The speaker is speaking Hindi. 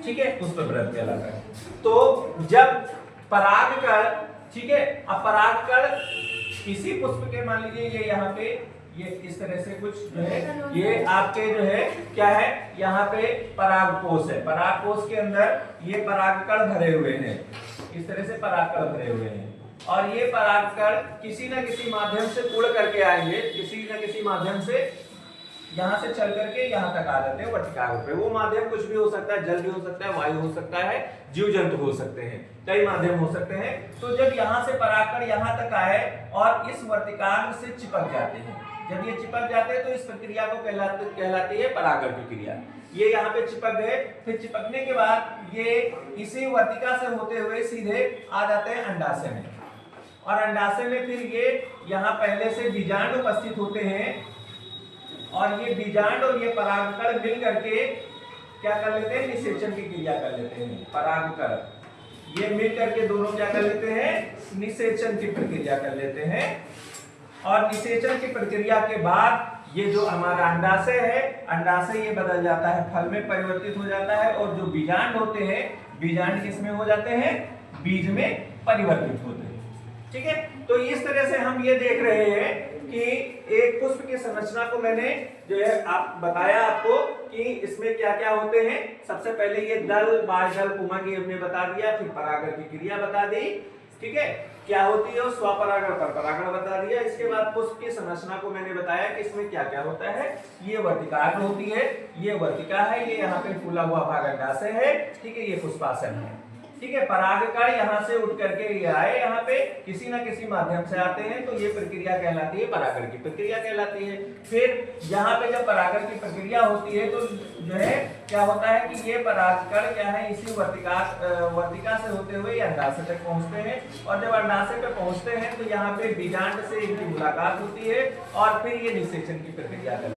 ठीक है, पुष्पव्रत कहलाता है। तो जब परागकण, ठीक है, अब परागकण किसी पुष्प के, मान लीजिए ये यहाँ पे ये इस तरह से कुछ जो है, ये आपके जो है क्या है, यहाँ पे परागकोश है, परागकोश के अंदर ये परागकण भरे हुए हैं, इस तरह से परागकण भरे हुए हैं, और ये परागकण किसी न किसी माध्यम से उड़ करके आएंगे, किसी न किसी माध्यम से यहाँ से चल करके यहाँ तक आ जाते हैं वर्तिकाग्र पे। वो माध्यम कुछ भी हो सकता है, जल भी हो सकता है, वायु हो सकता है, जीव जंतु हो सकते हैं, कई माध्यम हो सकते हैं। तो जब यहाँ से परागकण यहाँ तक आए और इस वर्तिकाग्र से चिपक जाते हैं, जब ये चिपक जाते हैं तो इस प्रक्रिया को कहलाती है परागण की क्रिया। ये यहाँ पे चिपक गए, फिर चिपकने के बाद ये इसी वर्तिका से होते हुए सीधे आ जाते हैं अंडाशय में, और अंडाशय में फिर ये यहाँ पहले से बीजांड उपस्थित होते हैं, और ये बीजांड और ये परागकण मिल करके क्या कर लेते हैं, निषेचन की क्रिया कर लेते हैं। परागकण ये मिल करके दोनों क्या कर लेते हैं, निषेचन की प्रक्रिया कर लेते हैं, और निषेचन की प्रक्रिया के बाद ये जो हमारा अंडाशय है, अंडाशय ये बदल जाता है, फल में परिवर्तित हो जाता है, और जो बीजांड होते हैं, बीजांड किस में हो जाते हैं, बीज में परिवर्तित होते हैं। ठीक है, तो इस तरह से हम ये देख रहे हैं कि एक पुष्प की संरचना को मैंने जो है आप बताया आपको कि इसमें क्या क्या होते हैं। सबसे पहले ये दल, बाह्यदल, पुमक ये हमने बता दिया, फिर परागण की क्रिया बता दी, ठीक है, क्या होती है, स्वपरागण परपरागण बता दिया। इसके बाद पुष्प की संरचना को मैंने बताया कि इसमें क्या क्या होता है। ये वर्तिकाग्र होती है, ये वर्तिका है, ये यहाँ पे फूला हुआ भाग अंडाशय है, ठीक है, ये पुष्पासन है, ठीक है। परागकण यहाँ से उठ करके ये आए, यहाँ पे किसी ना किसी माध्यम से आते हैं, तो ये प्रक्रिया कहलाती है परागण की प्रक्रिया कहलाती है। फिर यहाँ पे जब परागण की प्रक्रिया होती है तो जो है क्या होता है कि ये परागकण क्या है, इसी वर्तिका से होते हुए अंडाशय तक पहुंचते हैं, और जब अंडाशय पे पहुंचते हैं तो यहाँ पे बीजांड से इनकी मुलाकात होती है, और फिर ये निषेचन की प्रक्रिया